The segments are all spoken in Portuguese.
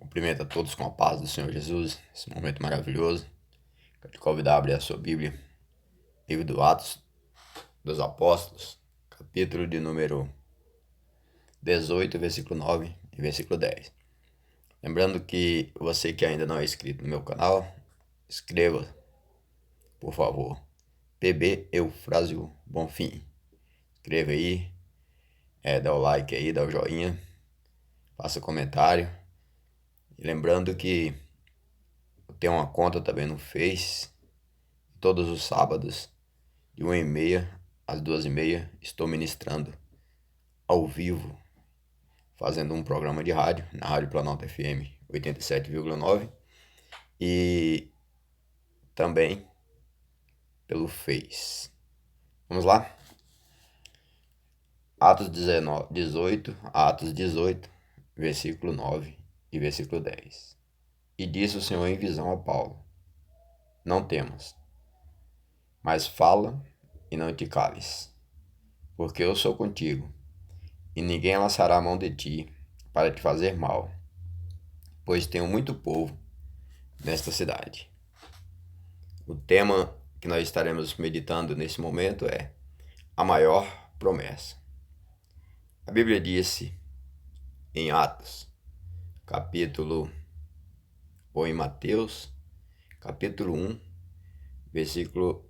Cumprimento a todos com a paz do Senhor Jesus, esse momento maravilhoso. Quero te convidar a abrir a sua Bíblia, livro do Atos dos Apóstolos, capítulo de número 18, versículo 9 e versículo 10. Lembrando que você que ainda não é inscrito no meu canal, inscreva, por favor. PB Eufrásio Bonfim. Inscreva aí, dá o like aí, dá o joinha, faça comentário. E lembrando que eu tenho uma conta também no Face. Todos os sábados, de 1h30 às 2h30, estou ministrando ao vivo, fazendo um programa de rádio, na Rádio Planalto FM 87,9 e também pelo Face. Vamos lá? Atos 18, versículo 9 e versículo 10. E disse o Senhor em visão a Paulo: não temas, mas fala e não te cales, porque eu sou contigo, e ninguém lançará a mão de ti para te fazer mal, pois tenho muito povo nesta cidade. O tema que nós estaremos meditando nesse momento é a maior promessa. A Bíblia disse em Atos, em Mateus, capítulo 1, versículo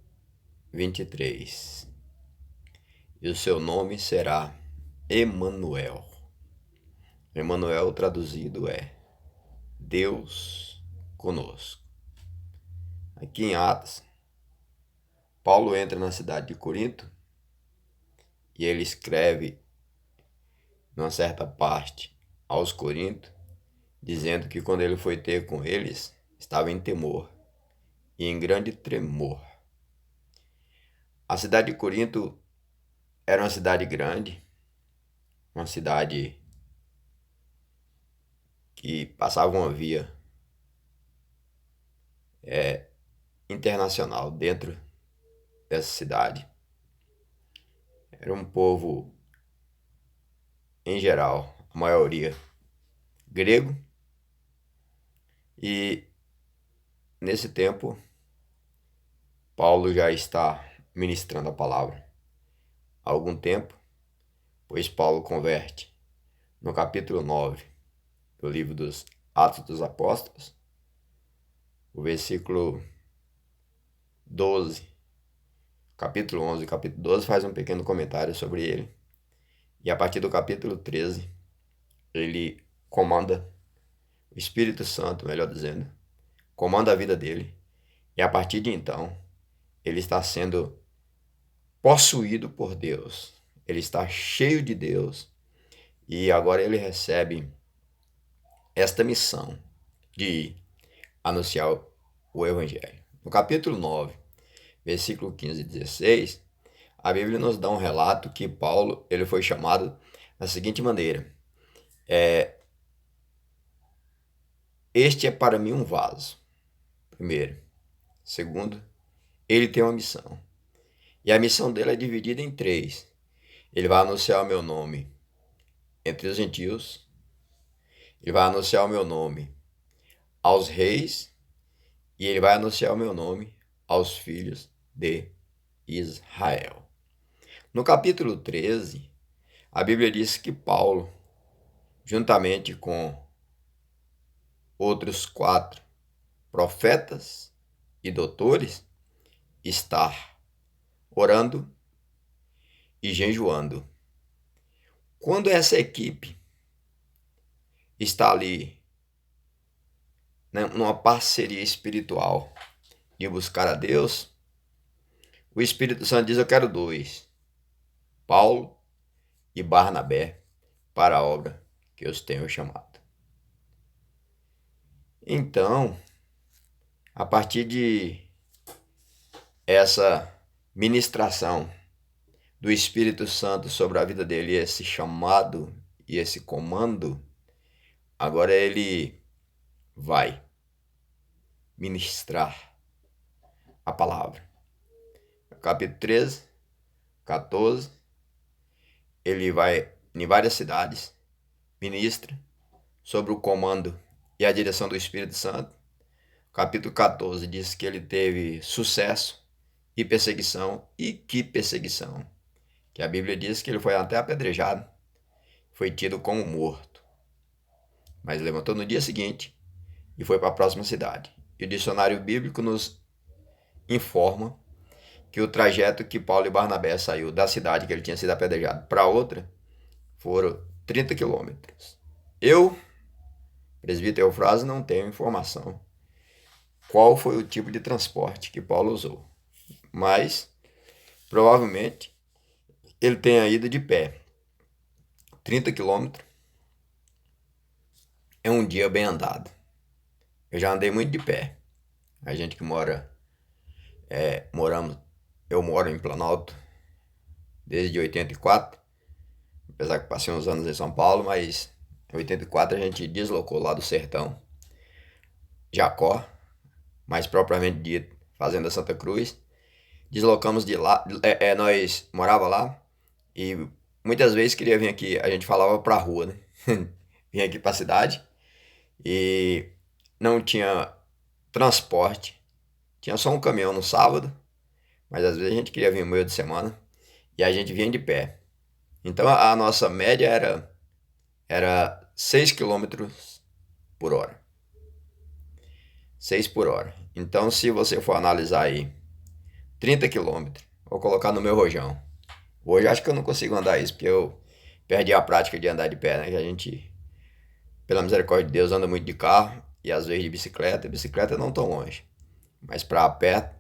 23. E o seu nome será Emanuel. Emanuel traduzido é Deus conosco. Aqui em Atos, Paulo entra na cidade de Corinto e ele escreve numa certa parte aos Coríntios, dizendo que quando ele foi ter com eles, estava em temor e em grande tremor. A cidade de Corinto era uma cidade grande, uma cidade que passava uma via internacional dentro dessa cidade. Era um povo, em geral, a maioria grego, e nesse tempo Paulo já está ministrando a palavra há algum tempo, pois Paulo converte no capítulo 9 do livro dos Atos dos Apóstolos, o versículo 12, capítulo 11 e capítulo 12 faz um pequeno comentário sobre ele, e a partir do capítulo 13 ele comanda, o Espírito Santo, melhor dizendo, comanda a vida dele, e a partir de então ele está sendo possuído por Deus, ele está cheio de Deus, e agora ele recebe esta missão de anunciar o Evangelho. No capítulo 9, versículo 15 e 16, a Bíblia nos dá um relato que Paulo ele foi chamado da seguinte maneira: este é para mim um vaso. Primeiro. Segundo, ele tem uma missão. E a missão dele é dividida em 3. Ele vai anunciar o meu nome entre os gentios. Ele vai anunciar o meu nome aos reis. E ele vai anunciar o meu nome aos filhos de Israel. No capítulo 13, a Bíblia diz que Paulo, juntamente com outros 4 profetas e doutores, está orando e jejuando. Quando essa equipe está ali, né, numa parceria espiritual de buscar a Deus, o Espírito Santo diz: eu quero 2, Paulo e Barnabé, para a obra que eu os tenho chamado. Então, a partir de essa ministração do Espírito Santo sobre a vida dele, esse chamado e esse comando, agora ele vai ministrar a palavra. No capítulo 13, 14, ele vai em várias cidades, ministra sobre o comando e a direção do Espírito Santo. O capítulo 14 diz que ele teve sucesso e perseguição. E que perseguição! Que a Bíblia diz que ele foi até apedrejado, foi tido como morto, mas levantou no dia seguinte e foi para a próxima cidade. E o dicionário bíblico nos informa que o trajeto que Paulo e Barnabé saiu da cidade que ele tinha sido apedrejado para outra foram 30 quilômetros. Eu, presbítero Eufrásio, não tenho informação qual foi o tipo de transporte que Paulo usou, mas provavelmente ele tenha ido de pé. 30 quilômetros é um dia bem andado. Eu já andei muito de pé. A gente que eu moro em Planalto desde 84, apesar que passei uns anos em São Paulo, mas em 84 a gente deslocou lá do sertão, Jacó, mais propriamente dito, Fazenda Santa Cruz. Deslocamos de lá, nós morava lá e muitas vezes queria vir aqui, a gente falava pra rua, né? Vinha aqui pra cidade e não tinha transporte, tinha só um caminhão no sábado, mas às vezes a gente queria vir no meio de semana e a gente vinha de pé. Então a nossa média era 6 quilômetros por hora. 6 por hora. Então se você for analisar aí 30 quilômetros, vou colocar no meu rojão. Hoje acho que eu não consigo andar isso, porque eu perdi a prática de andar de pé, né? Que a gente, pela misericórdia de Deus, anda muito de carro e às vezes de bicicleta. Bicicleta não tão longe, mas para perto,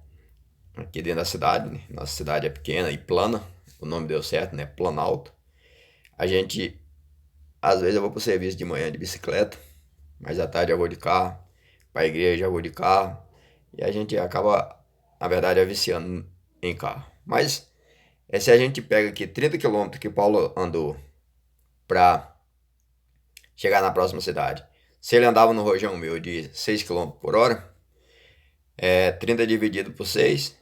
aqui dentro da cidade, né? Nossa cidade é pequena e plana, o nome deu certo, né? Planalto. A gente, às vezes eu vou pro serviço de manhã de bicicleta, mas à tarde eu vou de carro, para a igreja eu vou de carro, e a gente acaba, na verdade, viciando em carro. Mas se a gente pega aqui 30 quilômetros que Paulo andou para chegar na próxima cidade, se ele andava no rojão meu de 6 quilômetros por hora, 30 dividido por 6,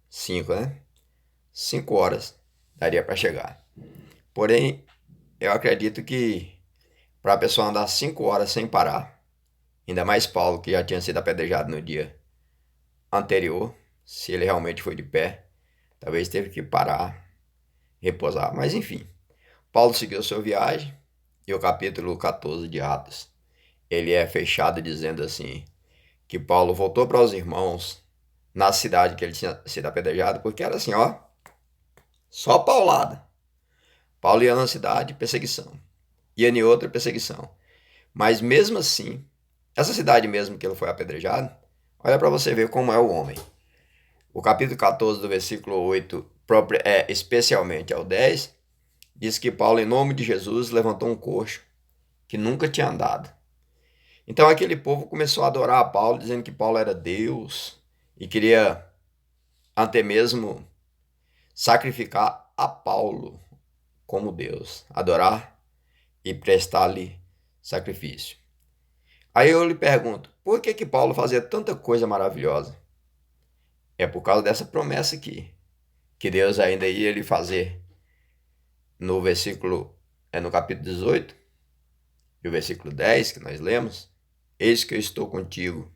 5, né? 5 horas daria para chegar. Porém, eu acredito que para a pessoa andar 5 horas sem parar, ainda mais Paulo, que já tinha sido apedrejado no dia anterior, se ele realmente foi de pé, talvez teve que parar, repousar. Mas enfim, Paulo seguiu sua viagem e o capítulo 14 de Atos, ele é fechado dizendo assim, que Paulo voltou para os irmãos na cidade que ele tinha sido apedrejado, porque era assim, ó, só paulada. Paulo ia na cidade, perseguição. Ia em outra, perseguição. Mas mesmo assim, essa cidade mesmo que ele foi apedrejado, olha para você ver como é o homem. O capítulo 14 do versículo 8, especialmente ao 10, diz que Paulo, em nome de Jesus, levantou um coxo que nunca tinha andado. Então aquele povo começou a adorar a Paulo, dizendo que Paulo era Deus e queria até mesmo sacrificar a Paulo como Deus, adorar e prestar-lhe sacrifício. Aí eu lhe pergunto, por que Paulo fazia tanta coisa maravilhosa? É por causa dessa promessa aqui, que Deus ainda ia lhe fazer no versículo, no capítulo 18, e o versículo 10 que nós lemos, eis que eu estou contigo.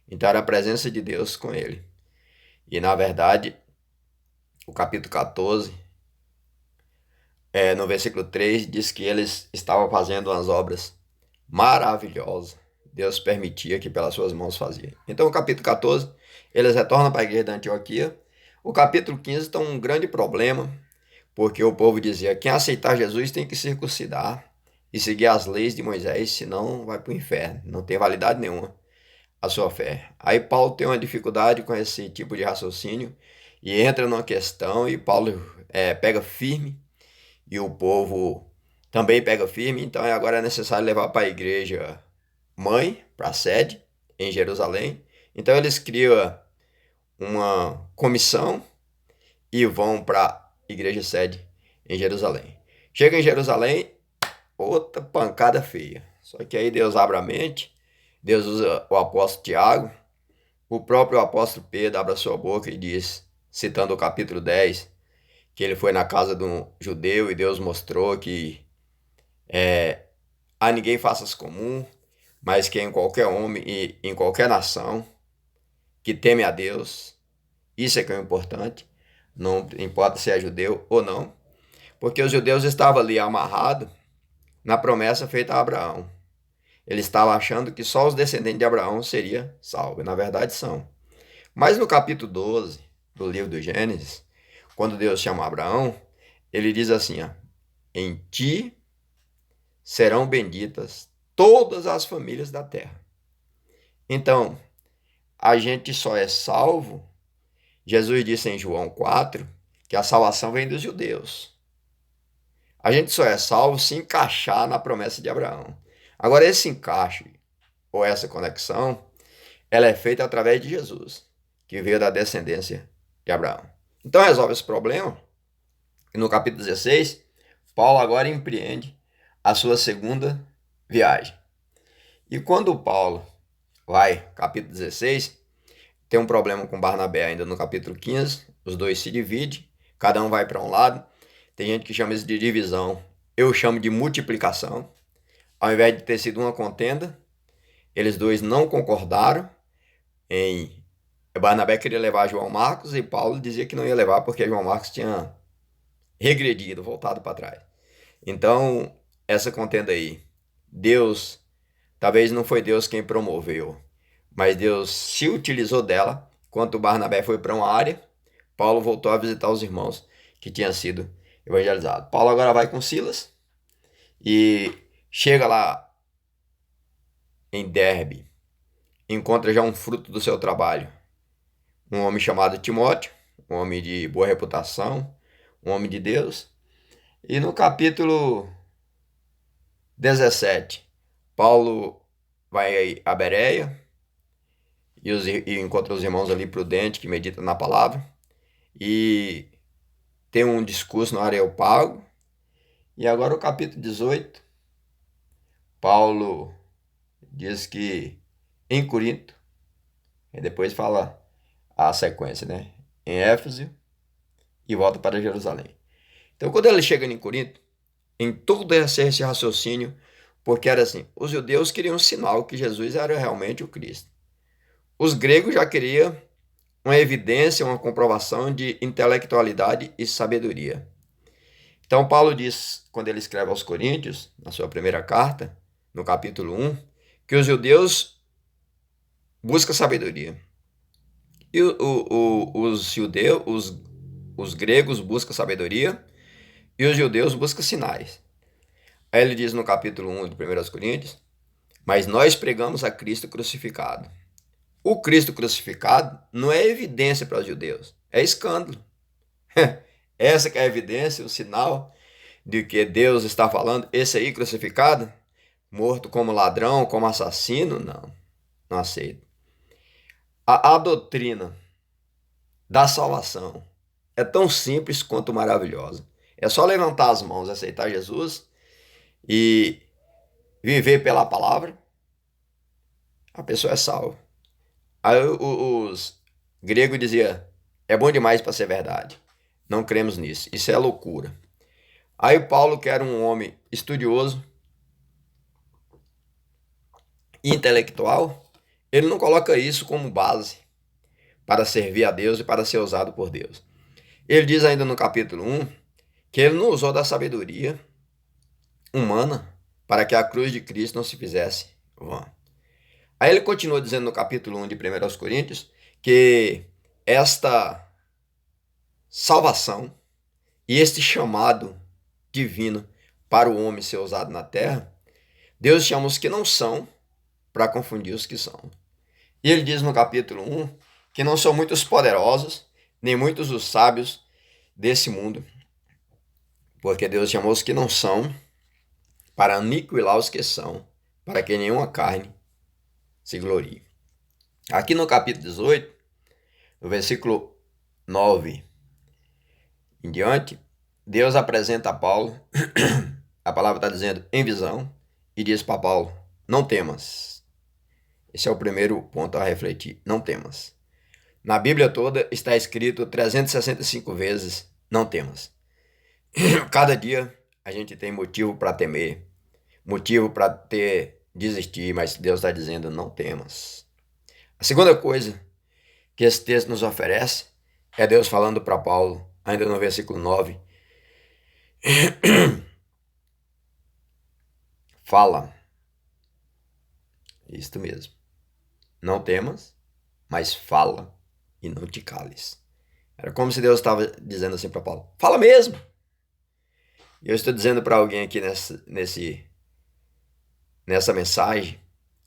Então era a presença de Deus com ele. E na verdade, o capítulo 14, no versículo 3, diz que eles estavam fazendo umas obras maravilhosas. Deus permitia que pelas suas mãos fazia. Então o capítulo 14, eles retornam para a igreja da Antioquia. O capítulo 15 tem um grande problema, porque o povo dizia, quem aceitar Jesus tem que circuncidar e seguir as leis de Moisés, senão vai para o inferno, não tem validade nenhuma a sua fé. Aí Paulo tem uma dificuldade com esse tipo de raciocínio e entra numa questão e Paulo pega firme e o povo também pega firme, então agora é necessário levar para a igreja mãe, para a sede em Jerusalém. Então eles criam uma comissão e vão para a igreja sede em Jerusalém. Chega em Jerusalém, outra pancada feia. Só que aí Deus abre a mente, Deus usa o apóstolo Tiago, o próprio apóstolo Pedro abre a sua boca e diz, citando o capítulo 10, que ele foi na casa de um judeu e Deus mostrou que a ninguém faças comum, mas que em qualquer homem e em qualquer nação que teme a Deus, isso é que é o importante, não importa se é judeu ou não, porque os judeus estavam ali amarrados na promessa feita a Abraão. Eles estavam achando que só os descendentes de Abraão seriam salvos, na verdade são. Mas no capítulo 12 do livro do Gênesis, quando Deus chama Abraão, ele diz assim, ó, em ti serão benditas todas as famílias da terra. Então, a gente só é salvo, Jesus disse em João 4, que a salvação vem dos judeus. A gente só é salvo se encaixar na promessa de Abraão. Agora, esse encaixe, ou essa conexão, ela é feita através de Jesus, que veio da descendência de Abraão. Então, resolve esse problema. E no capítulo 16, Paulo agora empreende a sua segunda viagem. E quando Paulo vai, capítulo 16, tem um problema com Barnabé ainda no capítulo 15, os dois se dividem, cada um vai para um lado. Tem gente que chama isso de divisão, eu chamo de multiplicação. Ao invés de ter sido uma contenda, eles dois não concordaram em... Barnabé queria levar João Marcos e Paulo dizia que não ia levar porque João Marcos tinha regredido, voltado para trás. Então, essa contenda aí, Deus, talvez não foi Deus quem promoveu, mas Deus se utilizou dela. Enquanto Barnabé foi para uma área, Paulo voltou a visitar os irmãos que tinham sido evangelizados. Paulo agora vai com Silas e chega lá em Derbe, encontra já um fruto do seu trabalho, um homem chamado Timóteo, um homem de boa reputação, um homem de Deus. E no capítulo 17, Paulo vai a Bereia e encontra os irmãos ali prudentes que meditam na palavra e tem um discurso no Areópago. E agora o capítulo 18, Paulo diz que em Corinto, e depois fala a sequência, né? Em Éfeso e volta para Jerusalém. Então, quando ele chega em Corinto, em todo esse raciocínio, porque era assim, os judeus queriam um sinal que Jesus era realmente o Cristo. Os gregos já queriam uma evidência, uma comprovação de intelectualidade e sabedoria. Então, Paulo diz, quando ele escreve aos Coríntios, na sua primeira carta, no capítulo 1, que os judeus buscam sabedoria. E os judeus, os gregos buscam sabedoria e os judeus buscam sinais. Aí ele diz no capítulo 1 de 1 Coríntios, mas nós pregamos a Cristo crucificado. O Cristo crucificado não é evidência para os judeus, é escândalo. Essa que é a evidência, o sinal de que Deus está falando, esse aí crucificado, morto como ladrão, como assassino, não aceito. A doutrina da salvação é tão simples quanto maravilhosa. É só levantar as mãos, aceitar Jesus e viver pela palavra, a pessoa é salva. Aí os gregos diziam, é bom demais para ser verdade. Não cremos nisso, isso é loucura. Aí Paulo, que era um homem estudioso, intelectual, ele não coloca isso como base para servir a Deus e para ser usado por Deus. Ele diz ainda no capítulo 1 que ele não usou da sabedoria humana para que a cruz de Cristo não se fizesse vã. Aí ele continua dizendo no capítulo 1 de 1 Coríntios que esta salvação e este chamado divino para o homem ser usado na terra, Deus chama os que não são para confundir os que são. E ele diz no capítulo 1 que não são muitos poderosos, nem muitos os sábios desse mundo, porque Deus chamou os que não são para aniquilar os que são, para que nenhuma carne se glorie. Aqui no capítulo 18, no versículo 9 em diante, Deus apresenta a Paulo, a palavra está dizendo em visão, e diz para Paulo, não temas. Esse é o primeiro ponto a refletir, não temas. Na Bíblia toda está escrito 365 vezes, não temas. Cada dia a gente tem motivo para temer, motivo para ter desistir, mas Deus está dizendo: não temas. A segunda coisa que esse texto nos oferece é Deus falando para Paulo, ainda no versículo 9: fala. Isto mesmo. Não temas, mas fala e não te cales. Era como se Deus estava dizendo assim para Paulo: fala mesmo. E eu estou dizendo para alguém aqui nessa mensagem,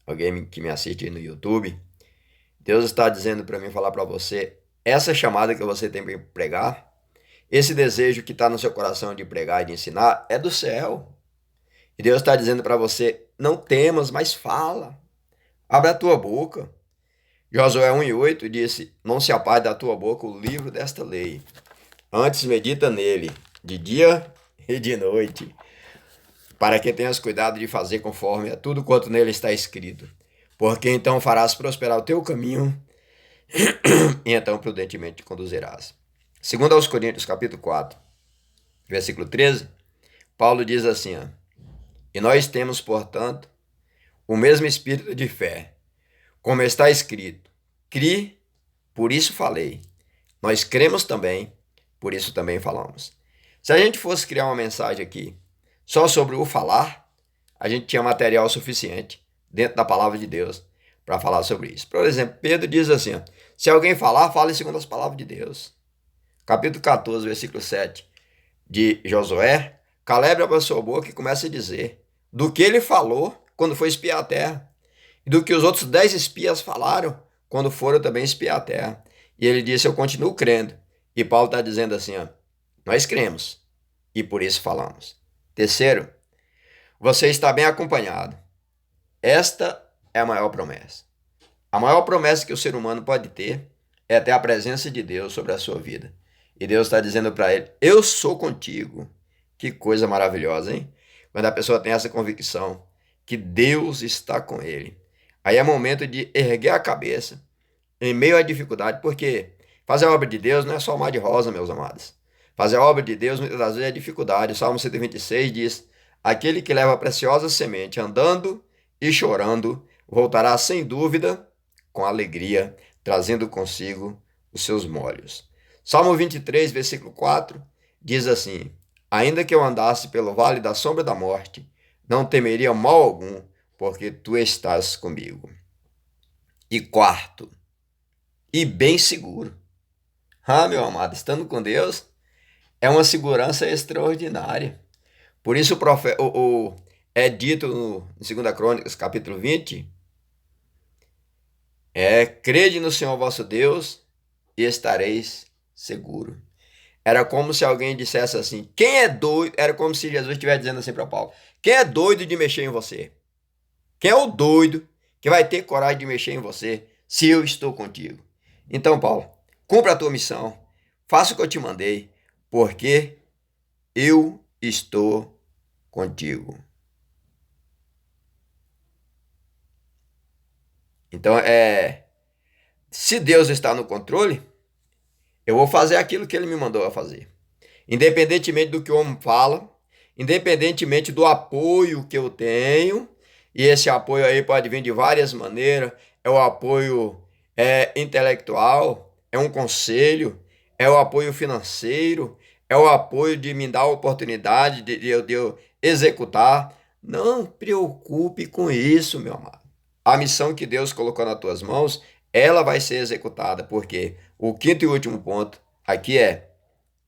alguém que me assiste aí no YouTube, Deus está dizendo para mim falar para você: essa chamada que você tem para pregar, esse desejo que está no seu coração de pregar e de ensinar, é do céu. E Deus está dizendo para você: não temas, mas fala. Abre a tua boca. Josué 1:8 disse: não se aparte da tua boca o livro desta lei. Antes medita nele, de dia e de noite, para que tenhas cuidado de fazer conforme a tudo quanto nele está escrito. Porque então farás prosperar o teu caminho, e então prudentemente te conduzirás. Segundo aos Coríntios, capítulo 4, versículo 13, Paulo diz assim: e nós temos, portanto, o mesmo espírito de fé, como está escrito: cri, por isso falei. Nós cremos também, por isso também falamos. Se a gente fosse criar uma mensagem aqui só sobre o falar, a gente tinha material suficiente dentro da palavra de Deus para falar sobre isso. Por exemplo, Pedro diz assim: se alguém falar, fale segundo as palavras de Deus. Capítulo 14, versículo 7 de Josué, Caleb abre a sua boca e começa a dizer do que ele falou quando foi espiar a terra, e do que os outros 10 espias falaram quando foram também espiar a terra. E ele disse: eu continuo crendo. E Paulo está dizendo assim: nós cremos e por isso falamos. Terceiro, você está bem acompanhado. Esta é a maior promessa. A maior promessa que o ser humano pode ter é ter a presença de Deus sobre a sua vida. E Deus está dizendo para ele: eu sou contigo. Que coisa maravilhosa, hein? Quando a pessoa tem essa convicção que Deus está com ele, aí é momento de erguer a cabeça em meio à dificuldade, porque fazer a obra de Deus não é só mar de rosa, meus amados. Fazer a obra de Deus muitas das vezes é dificuldade. O Salmo 126 diz: aquele que leva a preciosa semente andando e chorando, voltará sem dúvida com alegria, trazendo consigo os seus molhos. Salmo 23, versículo 4, diz assim: ainda que eu andasse pelo vale da sombra da morte, não temeria mal algum, porque tu estás comigo. E quarto, e bem seguro. Meu amado, estando com Deus é uma segurança extraordinária. Por isso é dito em 2 Crônicas, capítulo 20, crede no Senhor vosso Deus e estareis seguro. Era como se alguém dissesse assim: quem é doido? Era como se Jesus estivesse dizendo assim para Paulo: quem é doido de mexer em você? Quem é o doido que vai ter coragem de mexer em você se eu estou contigo? Então, Paulo, cumpra a tua missão, faça o que eu te mandei, porque eu estou contigo. Então, se Deus está no controle, eu vou fazer aquilo que ele me mandou a fazer. Independentemente do que o homem fala, independentemente do apoio que eu tenho, e esse apoio aí pode vir de várias maneiras: é o apoio intelectual, é um conselho, é o apoio financeiro, é o apoio de me dar a oportunidade de eu executar. Não preocupe com isso, meu amado. A missão que Deus colocou nas tuas mãos, ela vai ser executada, porque o quinto e último ponto aqui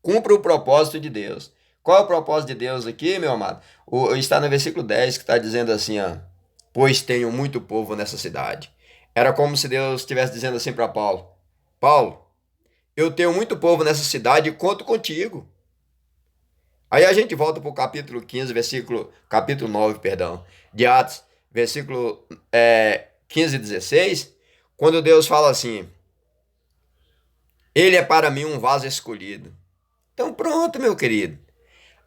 cumpra o propósito de Deus. Qual é o propósito de Deus aqui, meu amado? Está no versículo 10 que está dizendo assim: pois tenho muito povo nessa cidade. Era como se Deus estivesse dizendo assim para Paulo: Paulo, eu tenho muito povo nessa cidade e conto contigo. Aí a gente volta para o capítulo 9, de Atos, versículo 15 e 16, quando Deus fala assim: ele é para mim um vaso escolhido. Então pronto, meu querido.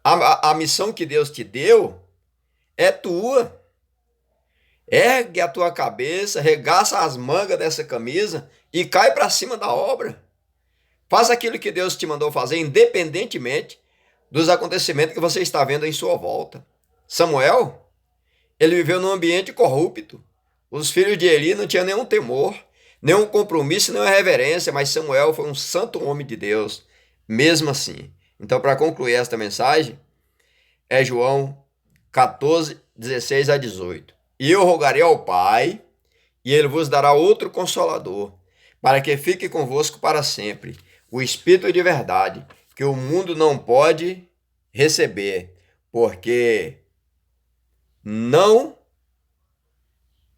A missão que Deus te deu é tua. Ergue a tua cabeça, regaça as mangas dessa camisa e cai para cima da obra. Faz aquilo que Deus te mandou fazer, independentemente dos acontecimentos que você está vendo em sua volta. Samuel, Ele viveu num ambiente corrupto. Os filhos de Eli não tinham nenhum temor, nenhum compromisso, nenhuma reverência, mas Samuel foi um santo homem de Deus, mesmo assim. Então, para concluir esta mensagem, é João 14, 16 a 18. E eu rogarei ao Pai, e ele vos dará outro consolador, para que fique convosco para sempre, o Espírito de verdade, que o mundo não pode receber, porque não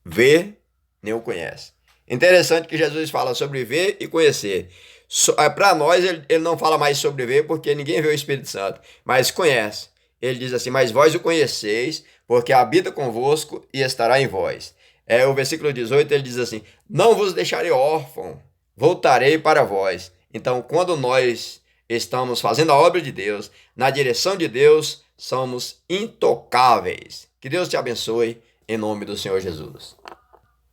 vê nem o conhece. Interessante que Jesus fala sobre ver e conhecer. Para nós, ele não fala mais sobre ver, porque ninguém vê o Espírito Santo, mas conhece. Ele diz assim, mas vós o conheceis, porque habita convosco e estará em vós. O versículo 18, ele diz assim, não vos deixarei órfão, voltarei para vós. Então, quando nós estamos fazendo a obra de Deus, na direção de Deus, somos intocáveis. Que Deus te abençoe, em nome do Senhor Jesus.